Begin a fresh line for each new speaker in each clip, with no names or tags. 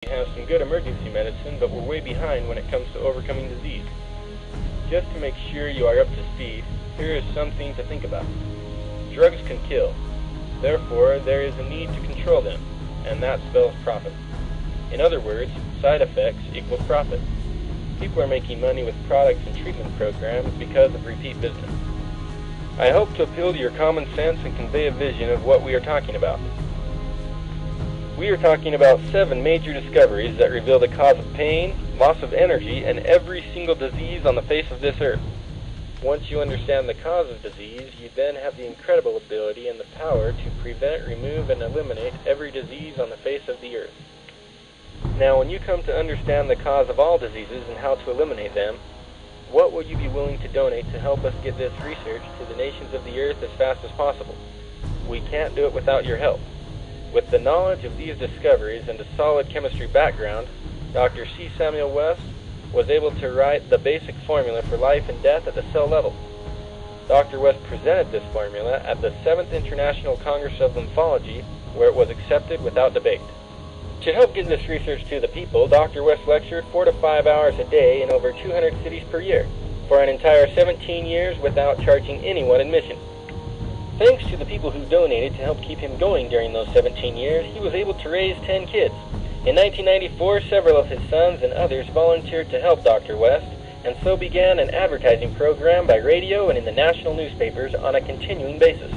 We have some good emergency medicine, but we're way behind when it comes to overcoming disease. Just to make sure you are up to speed, here is something to think about. Drugs can kill. Therefore, there is a need to control them, and that spells profit. In other words, side effects equals profit. People are making money with products and treatment programs because of repeat business. I hope to appeal to your common sense and convey a vision of what we are talking about. We are talking about 7 major discoveries that reveal the cause of pain, loss of energy, and every single disease on the face of this earth. Once you understand the cause of disease, you then have the incredible ability and the power to prevent, remove, and eliminate every disease on the face of the earth. Now, when you come to understand the cause of all diseases and how to eliminate them, what would you be willing to donate to help us get this research to the nations of the earth as fast as possible? We can't do it without your help. With the knowledge of these discoveries and a solid chemistry background, Dr. C. Samuel West was able to write the basic formula for life and death at the cell level. Dr. West presented this formula at the 7th International Congress of Lymphology, where it was accepted without debate. To help get this research to the people, Dr. West lectured 4 to 5 hours a day in over 200 cities per year, for an entire 17 years without charging anyone admission. Thanks to the people who donated to help keep him going during those 17 years, he was able to raise 10 kids. In 1994, several of his sons and others volunteered to help Dr. West, and so began an advertising program by radio and in the national newspapers on a continuing basis.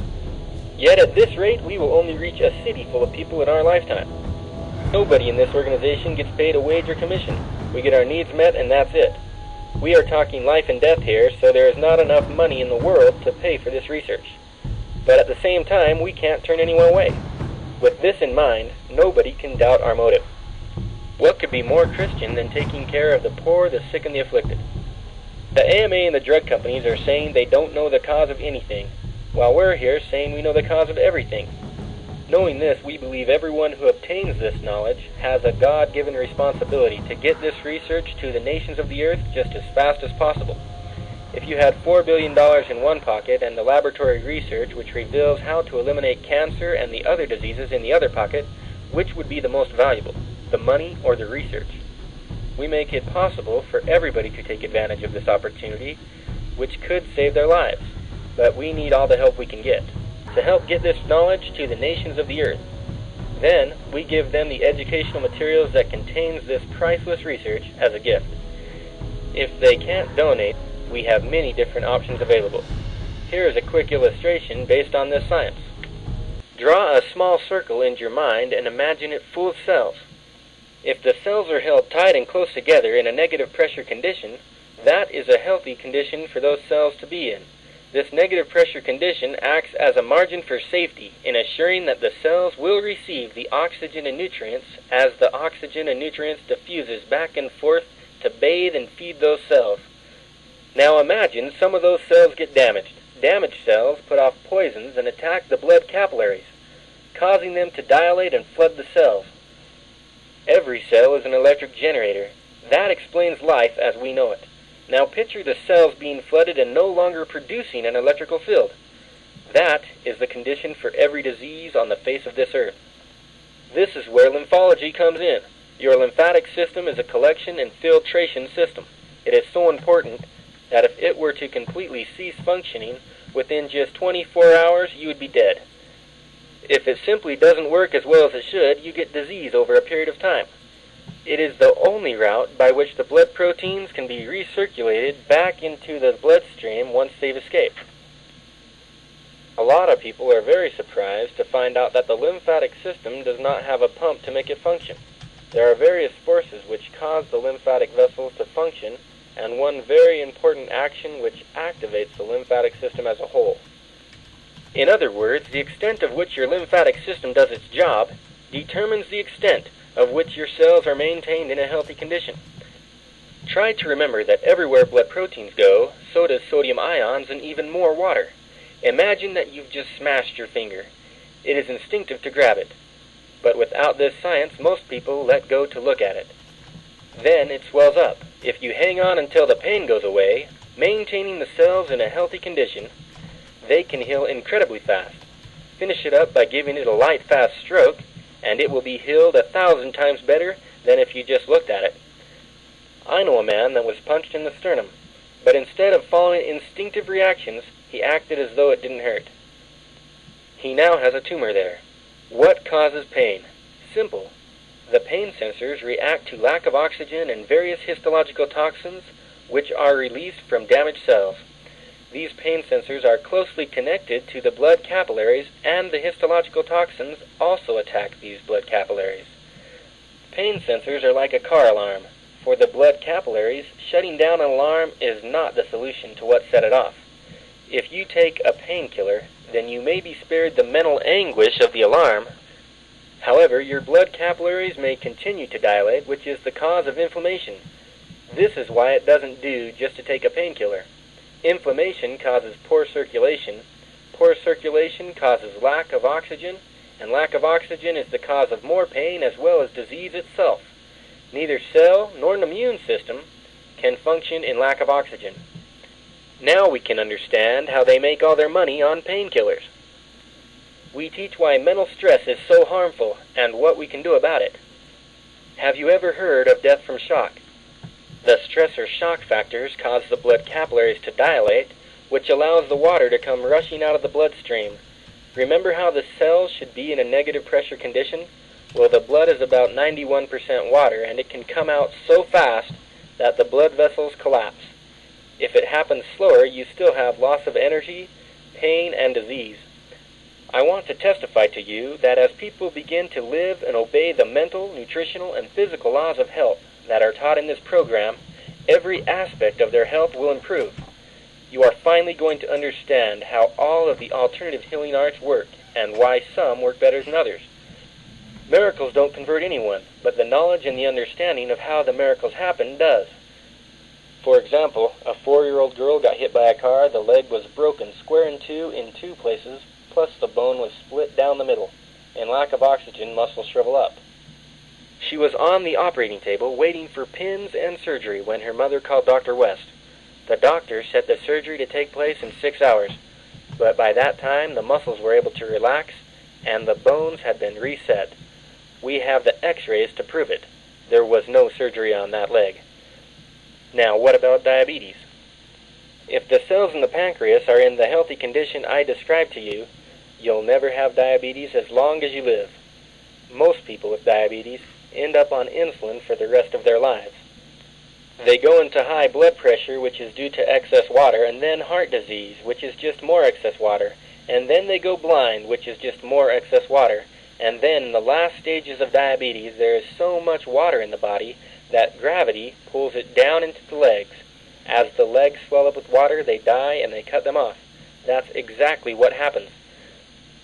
Yet at this rate, we will only reach a city full of people in our lifetime. Nobody in this organization gets paid a wage or commission. We get our needs met and that's it. We are talking life and death here, so there is not enough money in the world to pay for this research. But at the same time, we can't turn anyone away. With this in mind, nobody can doubt our motive. What could be more Christian than taking care of the poor, the sick, and the afflicted? The AMA and the drug companies are saying they don't know the cause of anything, while we're here saying we know the cause of everything. Knowing this, we believe everyone who obtains this knowledge has a God-given responsibility to get this research to the nations of the earth just as fast as possible. If you had $4 billion in one pocket and the laboratory research which reveals how to eliminate cancer and the other diseases in the other pocket, which would be the most valuable, the money or the research? We make it possible for everybody to take advantage of this opportunity, which could save their lives, but we need all the help we can get to help get this knowledge to the nations of the earth. Then, we give them the educational materials that contains this priceless research as a gift. If they can't donate, we have many different options available. Here is a quick illustration based on this science. Draw a small circle in your mind and imagine it full of cells. If the cells are held tight and close together in a negative pressure condition, that is a healthy condition for those cells to be in. This negative pressure condition acts as a margin for safety in assuring that the cells will receive the oxygen and nutrients as the oxygen and nutrients diffuses back and forth to bathe and feed those cells. Now imagine some of those cells get damaged. Damaged cells put off poisons and attack the blood capillaries, causing them to dilate and flood the cells. Every cell is an electric generator. That explains life as we know it. Now picture the cells being flooded and no longer producing an electrical field. That is the condition for every disease on the face of this earth. This is where lymphology comes in. Your lymphatic system is a collection and filtration system. It is so important that if it were to completely cease functioning, within just 24 hours you would be dead. If it simply doesn't work as well as it should, you get disease over a period of time. It is the only route by which the blood proteins can be recirculated back into the bloodstream once they've escaped. A lot of people are very surprised to find out that the lymphatic system does not have a pump to make it function. There are various forces which cause the lymphatic vessels to function, and one very important action which activates the lymphatic system as a whole. In other words, the extent of which your lymphatic system does its job determines the extent of which your cells are maintained in a healthy condition. Try to remember that everywhere blood proteins go, so does sodium ions and even more water. Imagine that you've just smashed your finger. It is instinctive to grab it. But without this science, most people let go to look at it. Then it swells up. If you hang on until the pain goes away, maintaining the cells in a healthy condition, they can heal incredibly fast. Finish it up by giving it a light, fast stroke, and it will be healed 1,000 times better than if you just looked at it. I know a man that was punched in the sternum, but instead of following instinctive reactions, he acted as though it didn't hurt. He now has a tumor there. What causes pain? Simple. The pain sensors react to lack of oxygen and various histological toxins which are released from damaged cells. These pain sensors are closely connected to the blood capillaries, and the histological toxins also attack these blood capillaries. Pain sensors are like a car alarm. For the blood capillaries, shutting down an alarm is not the solution to what set it off. If you take a painkiller, then you may be spared the mental anguish of the alarm. However, your blood capillaries may continue to dilate, which is the cause of inflammation. This is why it doesn't do just to take a painkiller. Inflammation causes poor circulation. Poor circulation causes lack of oxygen, and lack of oxygen is the cause of more pain as well as disease itself. Neither cell nor an immune system can function in lack of oxygen. Now we can understand how they make all their money on painkillers. We teach why mental stress is so harmful and what we can do about it. Have you ever heard of death from shock? The stress or shock factors cause the blood capillaries to dilate, which allows the water to come rushing out of the bloodstream. Remember how the cells should be in a negative pressure condition? Well, the blood is about 91% water, and it can come out so fast that the blood vessels collapse. If it happens slower, you still have loss of energy, pain, and disease. I want to testify to you that as people begin to live and obey the mental, nutritional, and physical laws of health that are taught in this program, every aspect of their health will improve. You are finally going to understand how all of the alternative healing arts work and why some work better than others. Miracles don't convert anyone, but the knowledge and the understanding of how the miracles happen does. For example, a 4-year-old girl got hit by a car, the leg was broken square in two places, plus the bone was split down the middle. In lack of oxygen, muscles shrivel up. She was on the operating table waiting for pins and surgery when her mother called Dr. West. The doctor set the surgery to take place in 6 hours, but by that time the muscles were able to relax and the bones had been reset. We have the x-rays to prove it. There was no surgery on that leg. Now, what about diabetes? If the cells in the pancreas are in the healthy condition I described to you, you'll never have diabetes as long as you live. Most people with diabetes end up on insulin for the rest of their lives. They go into high blood pressure, which is due to excess water, and then heart disease, which is just more excess water, and then they go blind, which is just more excess water, and then in the last stages of diabetes there is so much water in the body that gravity pulls it down into the legs. As the legs swell up with water, they die and they cut them off. That's exactly what happens.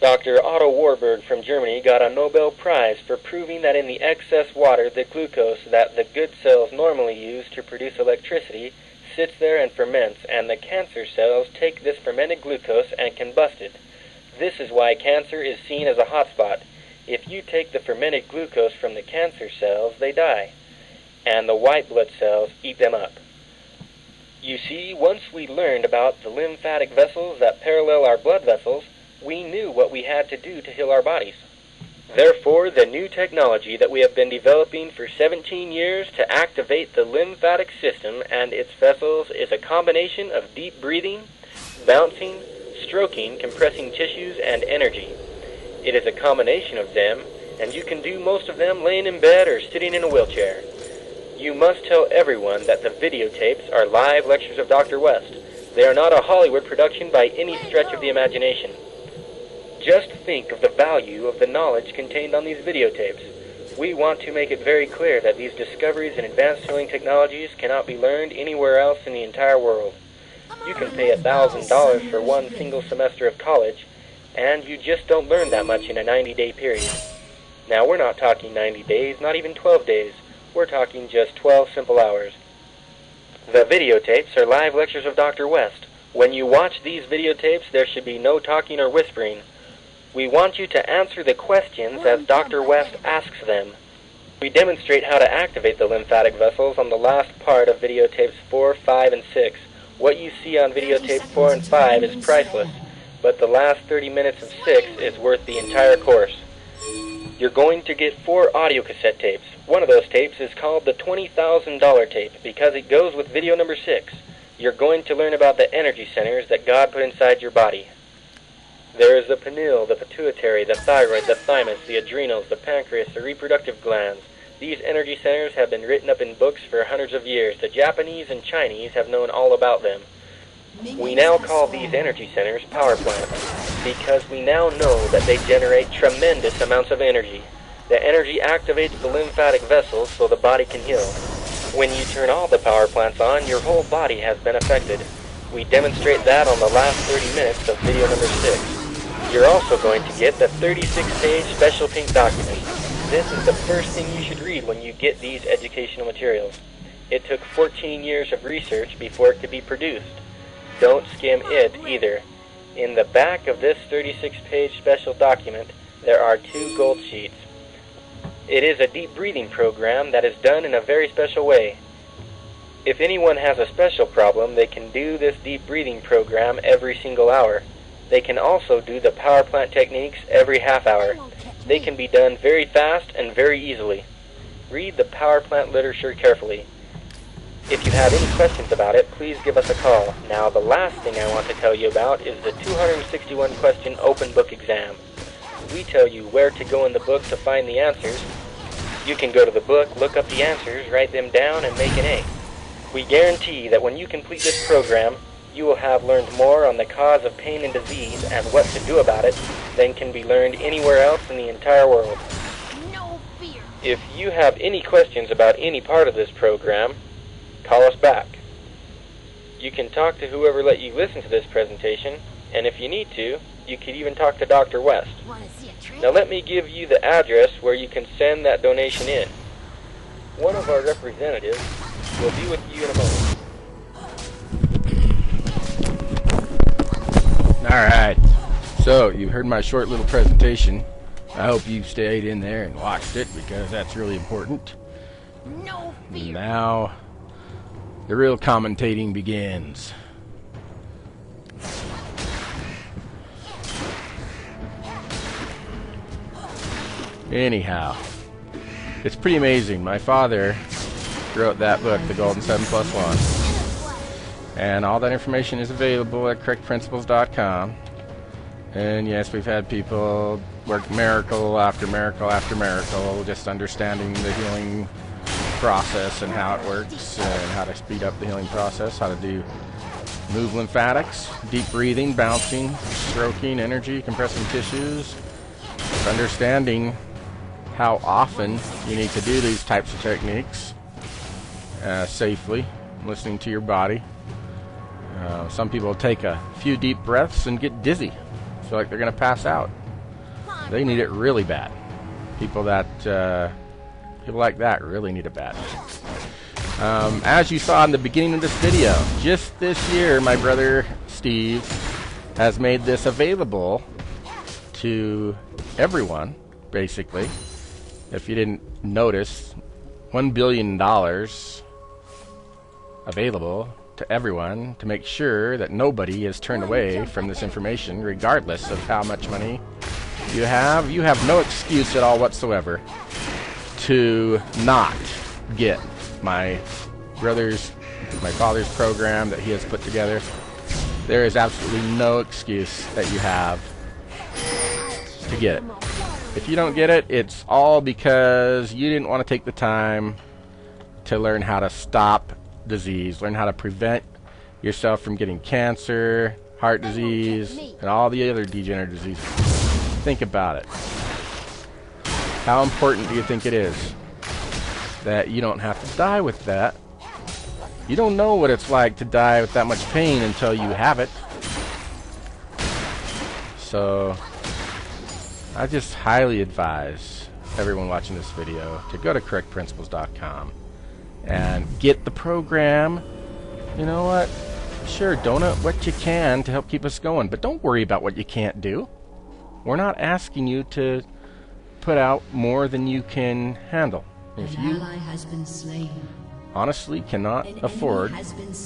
Dr. Otto Warburg from Germany got a Nobel Prize for proving that in the excess water, the glucose that the good cells normally use to produce electricity sits there and ferments, and the cancer cells take this fermented glucose and combust it. This is why cancer is seen as a hotspot. If you take the fermented glucose from the cancer cells, they die, and the white blood cells eat them up. You see, once we learned about the lymphatic vessels that parallel our blood vessels, we knew what we had to do to heal our bodies. Therefore, the new technology that we have been developing for 17 years to activate the lymphatic system and its vessels is a combination of deep breathing, bouncing, stroking, compressing tissues, and energy. It is a combination of them, and you can do most of them laying in bed or sitting in a wheelchair. You must tell everyone that the videotapes are live lectures of Dr. West. They are not a Hollywood production by any stretch of the imagination. Just think of the value of the knowledge contained on these videotapes. We want to make it very clear that these discoveries in advanced healing technologies cannot be learned anywhere else in the entire world. You can pay $1,000 for one single semester of college, and you just don't learn that much in a 90-day period. Now, we're not talking 90 days, not even 12 days. We're talking just 12 simple hours. The videotapes are live lectures of Dr. West. When you watch these videotapes, there should be no talking or whispering. We want you to answer the questions as Dr. West asks them. We demonstrate how to activate the lymphatic vessels on the last part of videotapes 4, 5, and 6. What you see on videotape 4 and 5 is priceless, but the last 30 minutes of 6 is worth the entire course. You're going to get 4 audio cassette tapes. One of those tapes is called the $20,000 tape because it goes with video number 6. You're going to learn about the energy centers that God put inside your body. There is the pineal, the pituitary, the thyroid, the thymus, the adrenals, the pancreas, the reproductive glands. These energy centers have been written up in books for hundreds of years. The Japanese and Chinese have known all about them. We now call these energy centers power plants because we now know that they generate tremendous amounts of energy. The energy activates the lymphatic vessels so the body can heal. When you turn all the power plants on, your whole body has been affected. We demonstrate that on the last 30 minutes of video number 6. You're also going to get the 36-page special pink document. This is the first thing you should read when you get these educational materials. It took 14 years of research before it could be produced. Don't skim it either. In the back of this 36-page special document, there are 2 gold sheets. It is a deep breathing program that is done in a very special way. If anyone has a special problem, they can do this deep breathing program every single hour. They can also do the power plant techniques every half hour. They can be done very fast and very easily. Read the power plant literature carefully. If you have any questions about it, please give us a call. Now, the last thing I want to tell you about is the 261-question open book exam. We tell you where to go in the book to find the answers. You can go to the book, look up the answers, write them down, and make an A. We guarantee that when you complete this program, you will have learned more on the cause of pain and disease and what to do about it than can be learned anywhere else in the entire world.
No fear.
If you have any questions about any part of this program, call us back. You can talk to whoever let you listen to this presentation, and if you need to, you could even talk to Dr. West. Now let me give you the address where you can send that donation in. One of our representatives will be with you in a moment.
Alright, so you heard my short little presentation. I hope you stayed in there and watched it because that's really important.
No fear.
Now, the real commentating begins. Anyhow, it's pretty amazing. My father wrote that book, The Golden 7+1. And all that information is available at correctprincples.com. And yes, we've had people work miracle after miracle after miracle, just understanding the healing process and how it works, and how to speed up the healing process, how to move lymphatics, deep breathing, bouncing, stroking, energy, compressing tissues, understanding how often you need to do these types of techniques safely, listening to your body. Some people take a few deep breaths and get dizzy, feel like they're going to pass out. They need it really bad. People like that really need it bad. As you saw in the beginning of this video, just this year, my brother Steve has made this available to everyone, basically. If you didn't notice, $1 billion available to everyone to make sure that nobody is turned away from this information, regardless of how much money you have. You have no excuse at all whatsoever to not get my father's program that he has put together. There is absolutely no excuse that you have to get it. If you don't get it, it's all because you didn't want to take the time to learn how to stop disease, learn how to prevent yourself from getting cancer, heart disease, and all the other degenerative diseases. Think about it. How important do you think it is that you don't have to die with that? You don't know what it's like to die with that much pain until you have it. So I just highly advise everyone watching this video to go to correctprincples.com and get the program. You know what? Sure, donate what you can to help keep us going, but don't worry about what you can't do. We're not asking you to put out more than you can handle. If you honestly cannot afford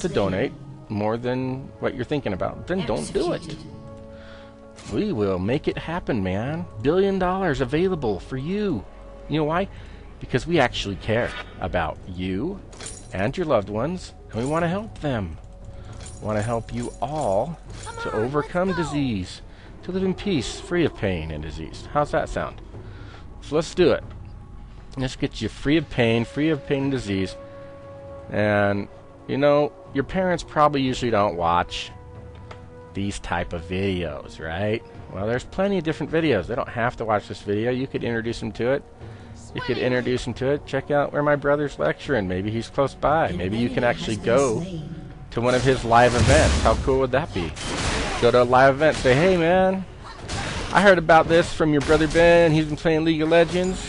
to donate more than what you're thinking about, then don't do it. We will make it happen, man. $1 billion available for you. You know why? because we actually care about you and your loved ones, and we want to help them. We want to help you all to overcome disease, to live in peace, free of pain and disease. How's that sound? So let's do it. Let's get you free of pain and disease. And, you know, your parents probably usually don't watch these type of videos, right? Well, there's plenty of different videos. They don't have to watch this video. You could introduce them to it. Check out where my brother's lecturing. Maybe he's close by. Maybe you can actually go to one of his live events. How cool would that be? Go to a live event. Say, hey, man, I heard about this from your brother Ben. He's been playing League of Legends.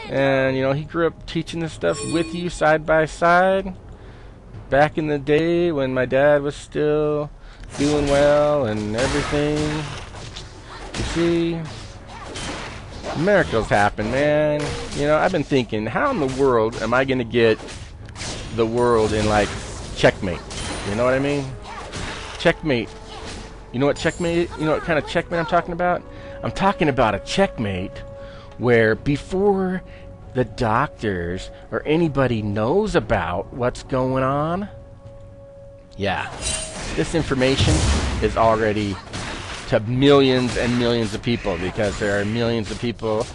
And, you know, he grew up teaching this stuff with you side by side. Back in the day when my dad was still doing well and everything. You see, miracles happen, man. You know, I've been thinking, how in the world am I going to get the world in, like, checkmate? You know what I mean? Checkmate. You know what checkmate? You know what kind of checkmate I'm talking about? I'm talking about a checkmate where before the doctors or anybody knows about what's going on, yeah, this information is already to millions and millions of people, because there are millions of people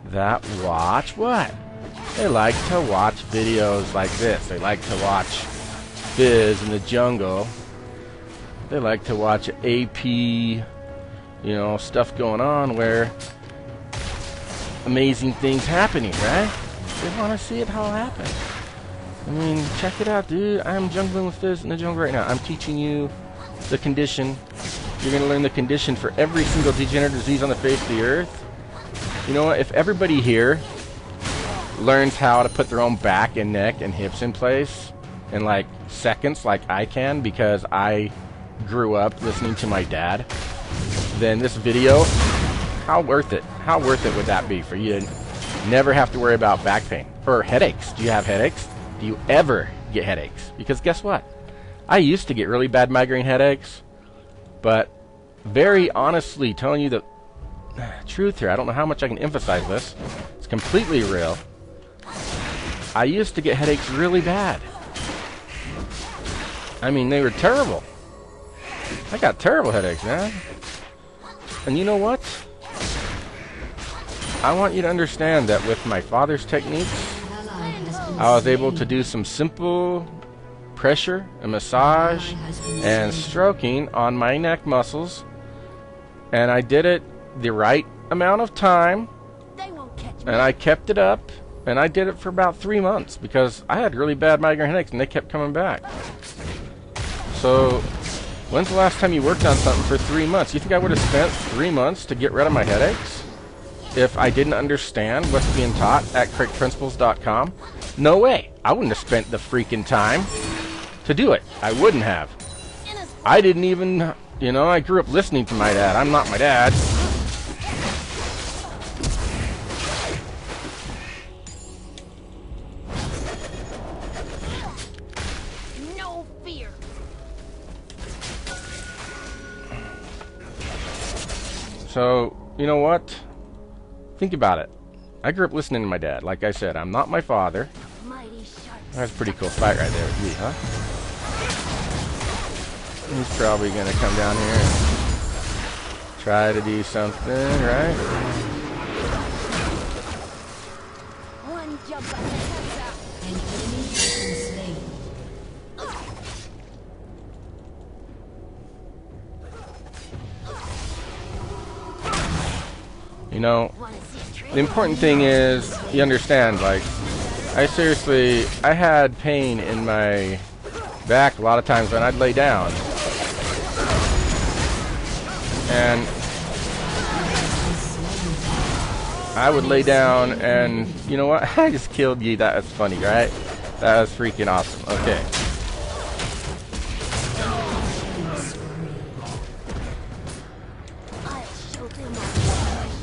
that watch what? They like to watch videos like this. They like to watch Fizz in the Jungle. They like to watch AP, you know, stuff going on where amazing things happening, right? They want to see it all happen. I mean, check it out, dude. I'm jungling with Fizz in the jungle right now. I'm teaching you the condition. You're going to learn the condition for every single degenerate disease on the face of the earth. You know what? If everybody here learns how to put their own back and neck and hips in place in like seconds, like I can, because I grew up listening to my dad, then this video, how worth it? How worth it would that be for you to never have to worry about back pain or headaches? Do you have headaches? Do you ever get headaches? Because guess what? I used to get really bad migraine headaches, but very honestly telling you the truth here, I don't know how much I can emphasize this. It's completely real. I used to get headaches really bad. I mean, they were terrible. I got terrible headaches, man. And you know what? I want you to understand that with my father's techniques, I was able to do some simple pressure and massage and stroking on my neck muscles, and I did it the right amount of time, and I kept it up, and I did it for about 3 months because I had really bad migraine headaches and they kept coming back. So when's the last time you worked on something for 3 months? You think I would have spent 3 months to get rid of my headaches if I didn't understand what's being taught at Princples.com? No way. I wouldn't have spent the freaking time to do it. I wouldn't have. I didn't even, you know, I grew up listening to my dad. I'm not my dad.
No fear.
So, you know what? Think about it. I grew up listening to my dad. Like I said, I'm not my father.
Mighty sharp.
That's a pretty cool fight right there with me, huh? He's probably going to come down here and try to do something, right?
One jump on the heads out.
An enemy has been slain.
You know,
Wanna see a trick?
the important thing is you understand, like, I had pain in my back a lot of times when I'd lay down. And I would lay down and, you know what? I just killed you. That was funny, right? That was freaking awesome. Okay.
I'll show them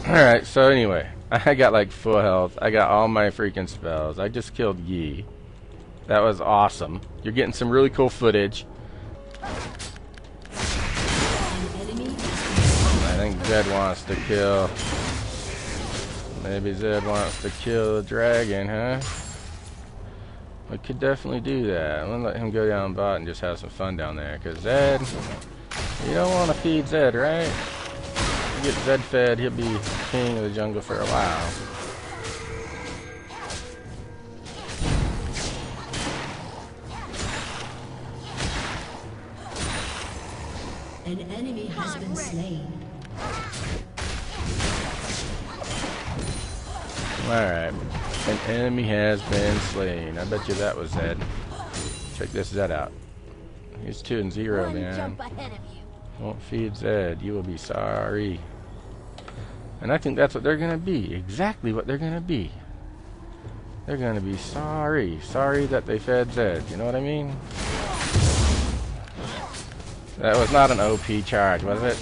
all.
Alright, so anyway, I got like full health. I got all my freaking spells. I just killed Yi. That was awesome. You're getting some really cool footage. I think Zed wants to kill. Maybe Zed wants to kill the dragon, huh? We could definitely do that. I'm gonna let him go down bot and just have some fun down there. Cause Zed, you don't want to feed Zed, right? You get Zed fed, he'll be king of the jungle for a while.
An enemy has been slain.
Alright. An enemy has been slain. I bet you that was Zed. Check this Zed out. He's 2-0,
One
man.
jump ahead of you.
Won't feed Zed. You will be sorry. And I think that's what they're gonna be. Exactly what they're gonna be. They're gonna be sorry. Sorry that they fed Zed. You know what I mean? That was not an OP charge, was it?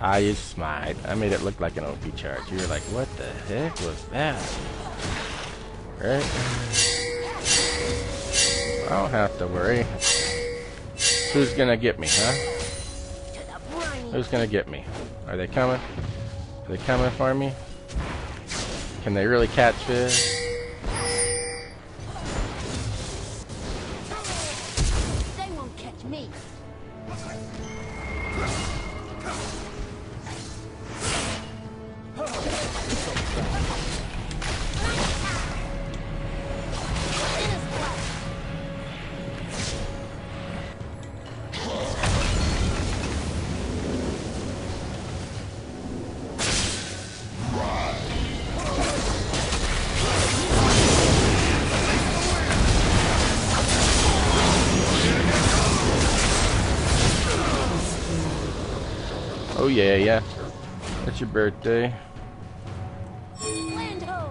I used smite. I made it look like an OP charge. You were like, what the heck was that? Right? I don't have to worry. Who's gonna get me, huh? Who's gonna get me? Are they coming? Are they coming for me? Can they really catch Fizz?
They won't catch me.
Oh yeah, yeah. It's your birthday.
Land ho!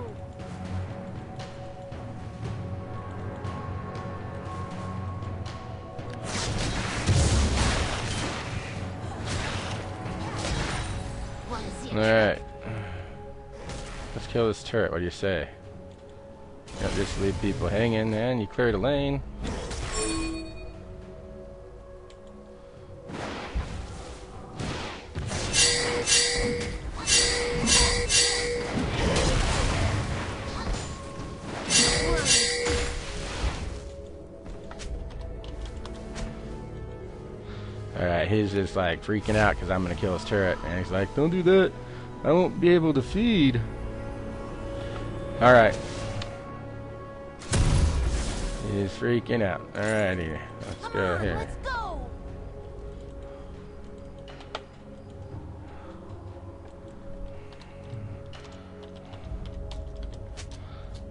Alright. Let's kill this turret. What do you say? Yep, just leave people hanging, and you cleared a lane. Alright, he's just like freaking out because I'm gonna kill his turret, and he's like, don't do that, I won't be able to feed. Alright. He's freaking out. Alrighty, let's go here.
Let's go!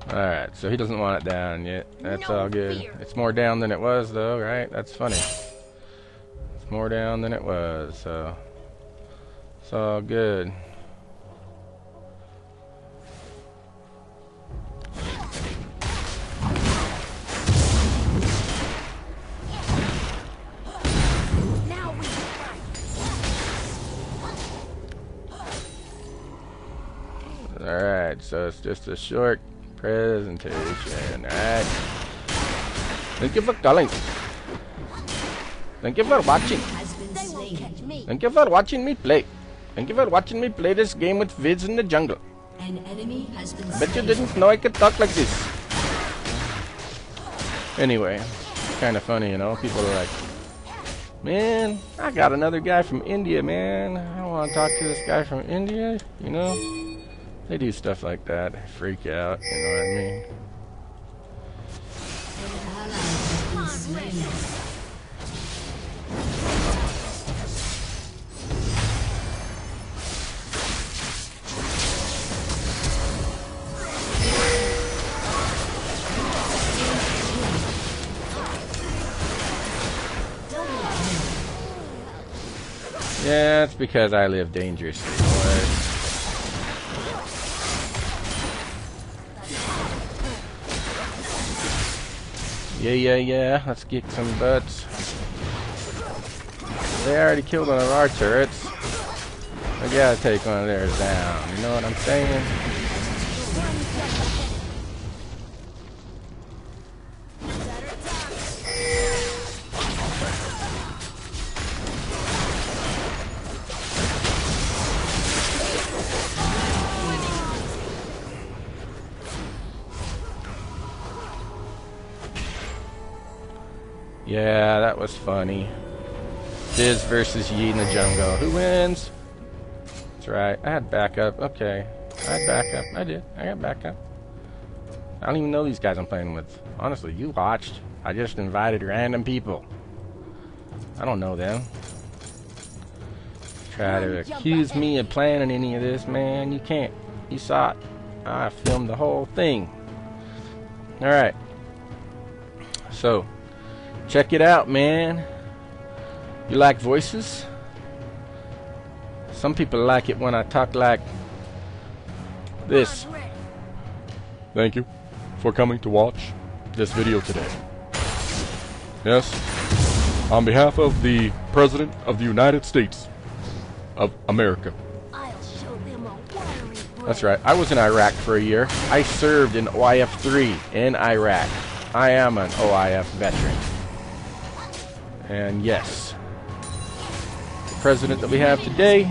Alright, so he doesn't want it down yet. That's
No
all good.
fear.
It's more down than it was though, right? That's funny. It's more down than it was, so it's all good.
Now we fight.
Alright, so it's just a short presentation. Alright. Thank you for calling. Thank you for watching.
Has been
They won't
slain.
catch me.
Thank you for watching me play. Thank you for watching me play this game with Fizz in the jungle.
An enemy has been
Bet you
slain.
didn't know I could talk like this. Anyway, kind of funny, you know. People are like, man, I got another guy from India, man. I want to talk to this guy from India, you know. They do stuff like that. They freak out, you know what I mean?
An ally has been slain.
Yeah, it's because I live dangerously, boys. Yeah, let's kick some butts. They already killed one of our turrets. I gotta take one of theirs down, you know what I'm saying? Yeah, that was funny. Fizz versus Yi in the jungle. Who wins? That's right. I had backup. Okay. I had backup. I did. I got backup. I don't even know these guys I'm playing with. Honestly, you watched. I just invited random people. I don't know them. Try to accuse me of planning any of this, man. You can't. You saw it. I filmed the whole thing. Alright. So, check it out, man. You like voices? Some people like it when I talk like this. Thank you for coming to watch this video today. Yes, on behalf of the President of the United States of America.
I'll show them a watery grave.
That's right. I was in Iraq for a year. I served in OIF 3 in Iraq. I am an OIF veteran. And yes, the president that we have today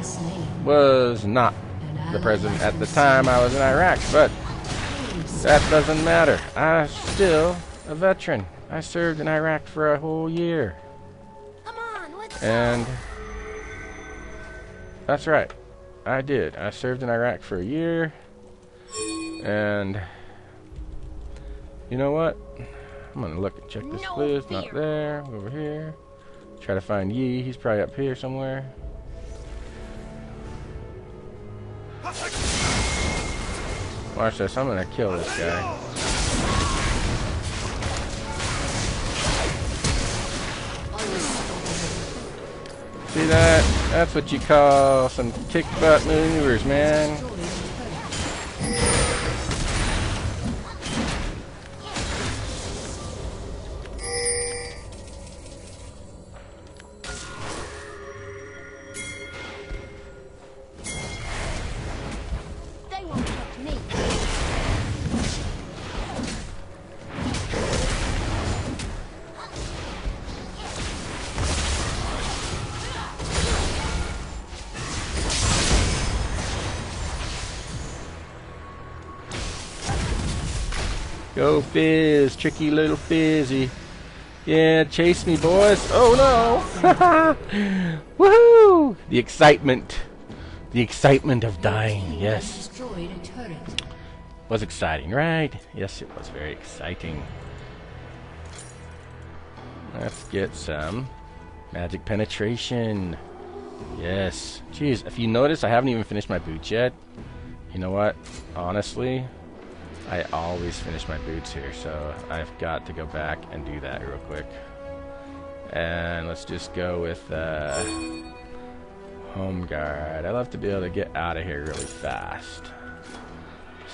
was not the president at the time I was in Iraq, but that doesn't matter. I'm still a veteran. I served in Iraq for a whole year.
Come on, let's
And that's right. I did. I served in Iraq for a year. And you know what? I'm gonna look and check this list. Not there. Over here. Try to find Yi. He's probably up here somewhere. Watch this. I'm gonna kill this guy. See that? That's what you call some kick butt maneuvers, man.
They won't touch me.
Go Fizz, tricky little Fizzy. Yeah, chase me, boys. Oh no! Woohoo! The excitement of dying. Yes,
Destroyed a turret.
was exciting, right? Yes, it was very exciting. Let's get some magic penetration. Yes. Jeez, if you notice, I haven't even finished my boots yet. You know what? Honestly, I always finish my boots here, so I've got to go back and do that real quick. And let's just go with Home Guard. I love to be able to get out of here really fast.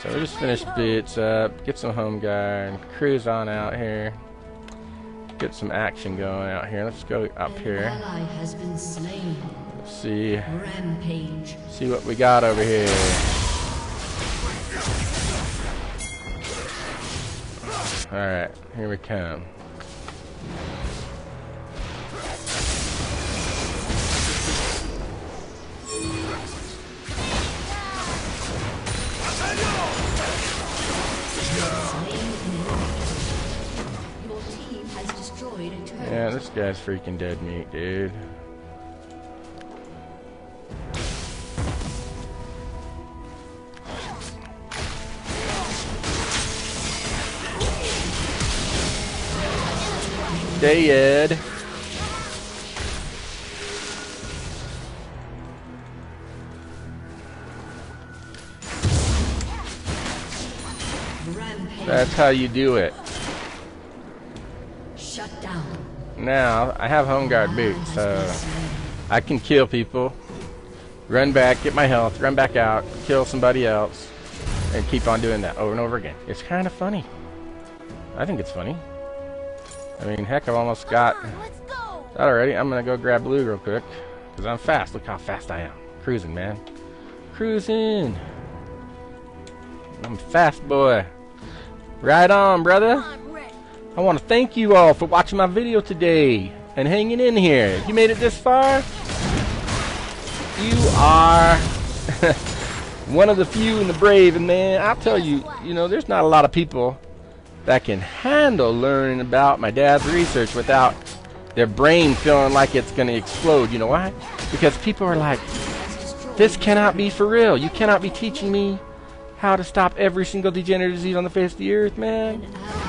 So we just finish boots up, get some Home Guard, cruise on out here, get some action going out here. Let's go up
An
here.
ally has been slain.
Let's see
Rampage.
what we got over here. Alright, here we come.
Your team has destroyed a turret.
Yeah, this guy's freaking dead meat, dude. Dead.
Rampage.
That's how you do it.
Shut down.
Now, I have Home Guard boots, so I can kill people, run back, get my health, run back out, kill somebody else, and keep on doing that over and over again. It's kind of funny. I think it's funny. I mean, heck, I've almost got
Come on, let's go.
that already. I'm going to go grab blue real quick, because I'm fast. Look how fast I am. Cruising, man. Cruising. I'm a fast boy. Right on, brother.
I'm ready.
I want to thank you all for watching my video today and hanging in here. If you made it this far, you are one of the few and the brave. And man, I'll tell you, you know, there's not a lot of people that can handle learning about my dad's research without Their brain feeling like it's going to explode. You know why? Because people are like, this cannot be for real. You cannot be teaching me how to stop every single degenerative disease on the face of the earth, man.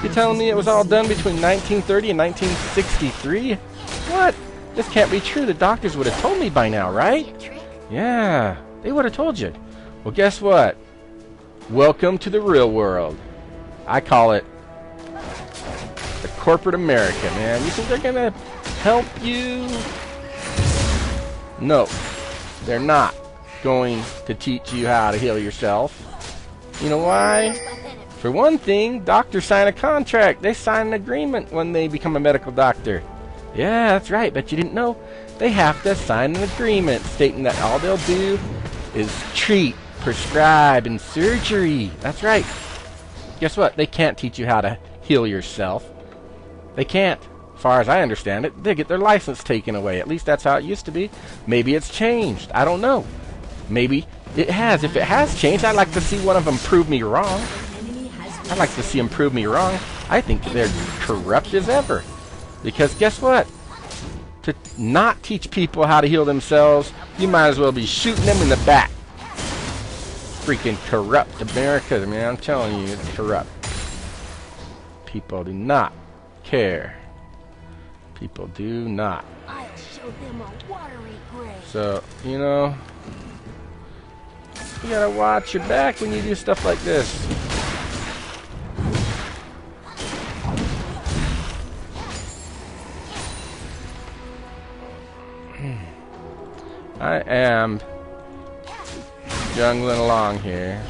You're telling me it was all done between 1930 and 1963? What? This can't be true. The doctors would have told me by now, right? Yeah, they would have told you. Well, guess what? Welcome to the real world. I call it the corporate America, man. You think they're going to help you? No, they're not going to teach you how to heal yourself. You know why? For one thing, doctors sign a contract. They sign an agreement when they become a medical doctor. Yeah, that's right. Bet you didn't know. They have to sign an agreement stating that all they'll do is treat, prescribe, and surgery. That's right. Guess what? They can't teach you how to heal yourself. They can't. As far as I understand it, they get their license taken away. At least that's how it used to be. Maybe it's changed. I don't know. Maybe it has. If it has changed, I'd like to see one of them prove me wrong. I'd like to see them prove me wrong. I think they're corrupt as ever. Because guess what? To not teach people how to heal themselves, you might as well be shooting them in the back. Freaking corrupt America, man. I'm telling you, it's corrupt. People do not care. People do not.
I'll show them a watery grave.
So, you know, you gotta watch your back when you do stuff like this. I am jungling along here.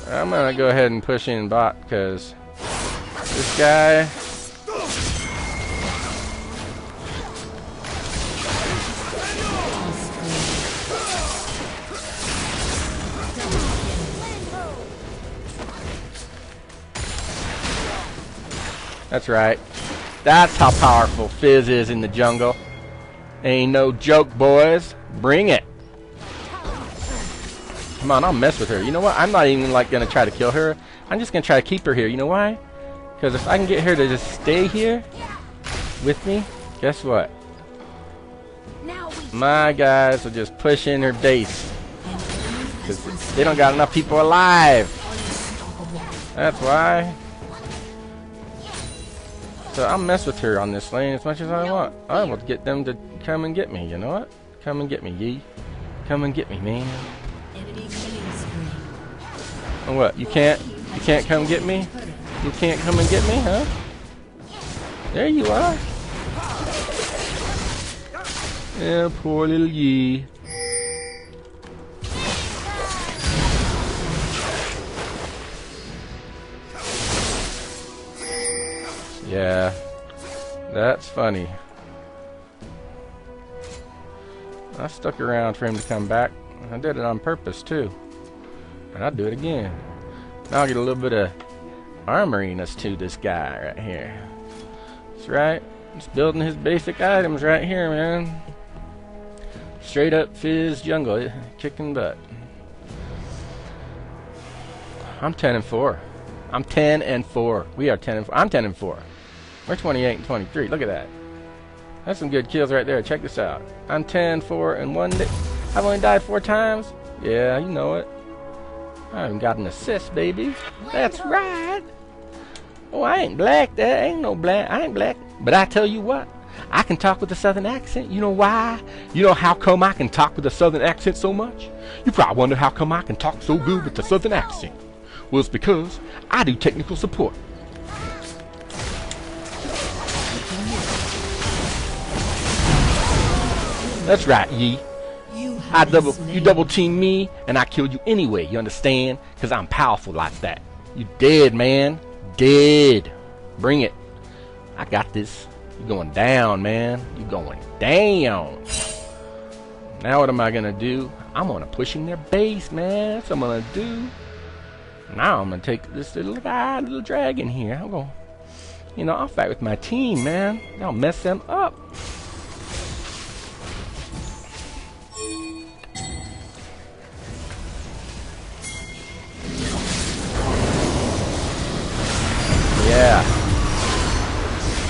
I'm gonna go ahead and push in bot because this guy. That's right. That's how powerful Fizz is in the jungle. Ain't no joke, boys. Bring it. Come on, I'll mess with her. You know what? I'm not even like gonna try to kill her. I'm just gonna try to keep her here. You know why? Because if I can get her to just stay here with me, guess what? My guys will just push in her base. Because they don't got enough people alive. That's why. So I'll mess with her on this lane as much as I want. I will get them to come and get me. You know what? Come and get me, Yee. Come and get me, man. And what? You can't come get me? You can't come and get me, huh? There you are. Yeah, poor little Yee. Yeah, that's funny. I stuck around for him to come back. I did it on purpose too. And I'll do it again. Now I'll get a little bit of armoriness to this guy right here. That's right. Just building his basic items right here, man. Straight up Fizz jungle, kicking butt. I'm 10-4. I'm 10-4. We are 10-4. I'm 10-4. We're 28 and 23. Look at that. That's some good kills right there. Check this out. I'm 10-4 and 1 day. I've only died 4 times. Yeah, you know it. I haven't got an assist, baby. That's right. Oh, I ain't black. There ain't no black. I ain't black. But I tell you what, I can talk with a southern accent. You know why? You know how come I can talk with a southern accent so much? You probably wonder how come I can talk so good with the southern accent. Well, it's because I do technical support. That's right, Yee. You double team me, and I kill you anyway. You understand? Because I'm powerful like that. You dead, man. Dead. Bring it. I got this. You going down, man. You going down. Now what am I gonna do? I'm gonna push in their base, man. That's what I'm gonna do. Now I'm gonna take this little guy, little dragon here. I'm gonna, you know, I'll fight with my team, man. I'll mess them up.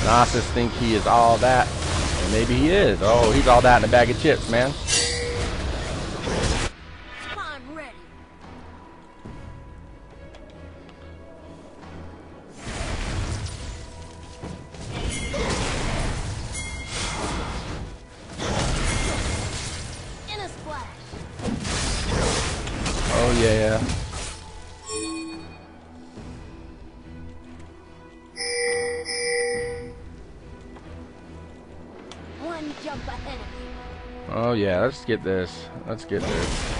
Narcissists think he is all that, and maybe he is. Oh, he's all that in a bag of chips, man.
I'm ready. In a splash.
Oh yeah.
One jump ahead of you.
Oh yeah, let's get this. Let's get this.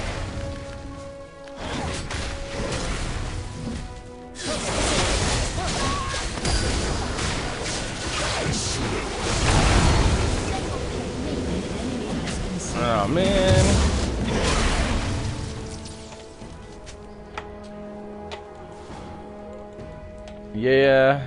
Oh man. Yeah.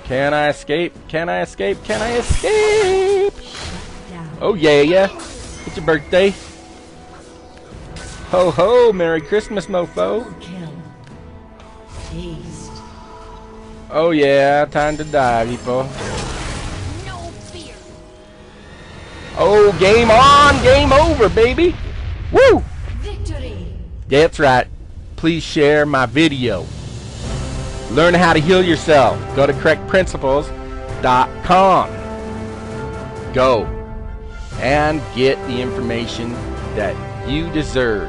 Can I escape? Can I escape? Can I escape? Oh yeah, yeah. It's your birthday. Ho ho, Merry Christmas, mofo.
Kill. Taste.
Oh yeah, time to die, people.
No fear.
Oh, game on, game over, baby. Woo!
Victory.
That's right. Please share my video. Learn how to heal yourself. Go to correctprinciples.com. Go and get the information that you deserve.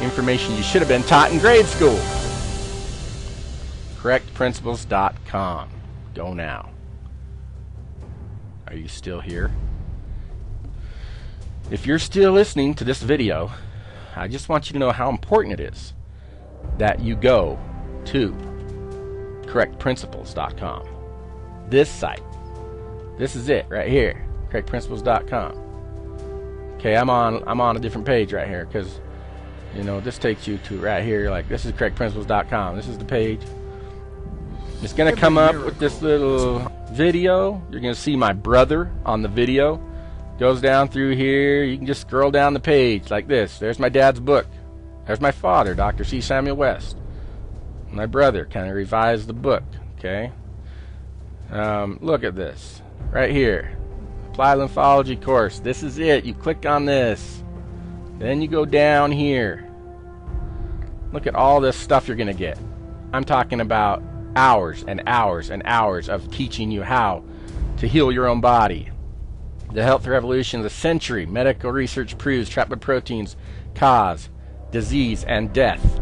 Information you should have been taught in grade school. correctprinciples.com. Go now. Are you still here? If you're still listening to this video, I just want you to know how important it is that you go to correctprinciples.com. This site. This is it right here. correctprinciples.com. Okay, I'm on a different page right here because you know this takes you to right here. Like this is correctprinciples.com. This is the page. It's gonna come up with this little video. You're gonna see my brother on the video. Goes down through here. You can just scroll down the page like this. There's my dad's book. There's my father, Dr. C. Samuel West. My brother kind of revised the book. Okay. Look at this right here. Apply lymphology course. This is it. You click on this. Then you go down here. Look at all this stuff you're gonna get. I'm talking about hours and hours and hours of teaching you how to heal your own body. The health revolution of the century. Medical research proves trapped proteins cause disease and death.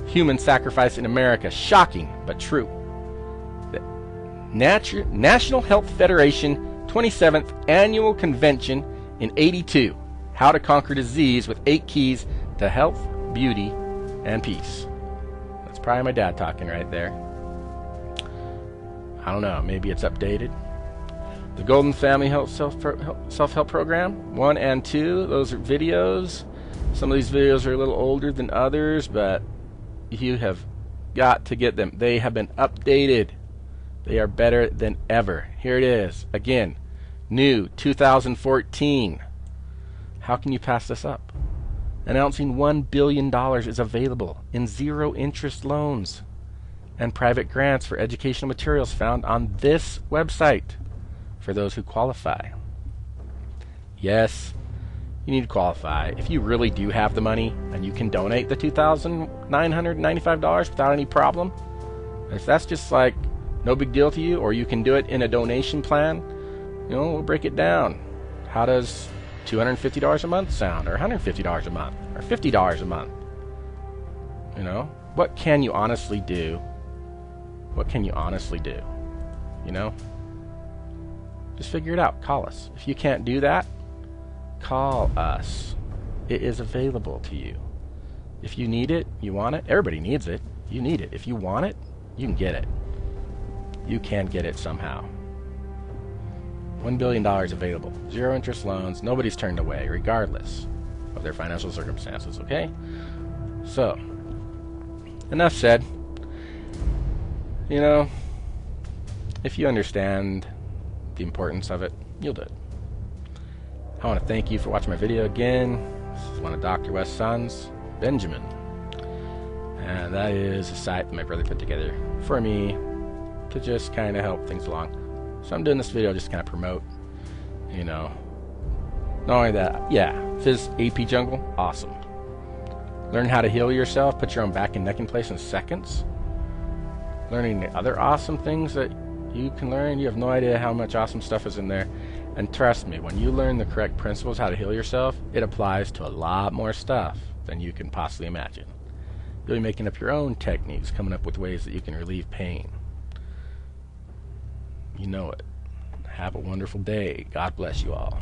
Human sacrifice in America. Shocking, but true. The National Health Federation 27th Annual Convention in '82. How to conquer disease with 8 keys to health, beauty, and peace. That's probably my dad talking right there. I don't know. Maybe it's updated. The Golden Family Health Self-Help Program 1 and 2. Those are videos. Some of these videos are a little older than others, but you have got to get them. They have been updated. They are better than ever. Here it is. Again, new 2014. How can you pass this up? Announcing $1 billion is available in zero-interest loans and private grants for educational materials found on this website for those who qualify. Yes, you need to qualify. If you really do have the money and you can donate the $2,995 without any problem, if that's just like no big deal to you, or you can do it in a donation plan, you know, we'll break it down. How does $250 a month sound, or $150 a month, or $50 a month? You know, what can you honestly do? What can you honestly do? You know, just figure it out. Call us. If you can't do that, call us. It is available to you. If you need it, you want it. Everybody needs it. You need it. If you want it, you can get it. You can get it somehow. $1 billion available. Zero interest loans. Nobody's turned away, regardless of their financial circumstances, okay? So, enough said. You know, if you understand the importance of it, you'll do it. I want to thank you for watching my video again. This is one of Dr. West's sons, Benjamin. And that is a site that my brother put together for me to just kind of help things along. So I'm doing this video just to kind of promote, you know, not only that, yeah, Fizz AP Jungle, awesome. Learn how to heal yourself, put your own back and neck in place in seconds. Learning the other awesome things that you can learn. You have no idea how much awesome stuff is in there. And trust me, when you learn the correct principles how to heal yourself, it applies to a lot more stuff than you can possibly imagine. You'll be making up your own techniques, coming up with ways that you can relieve pain. You know it. Have a wonderful day. God bless you all.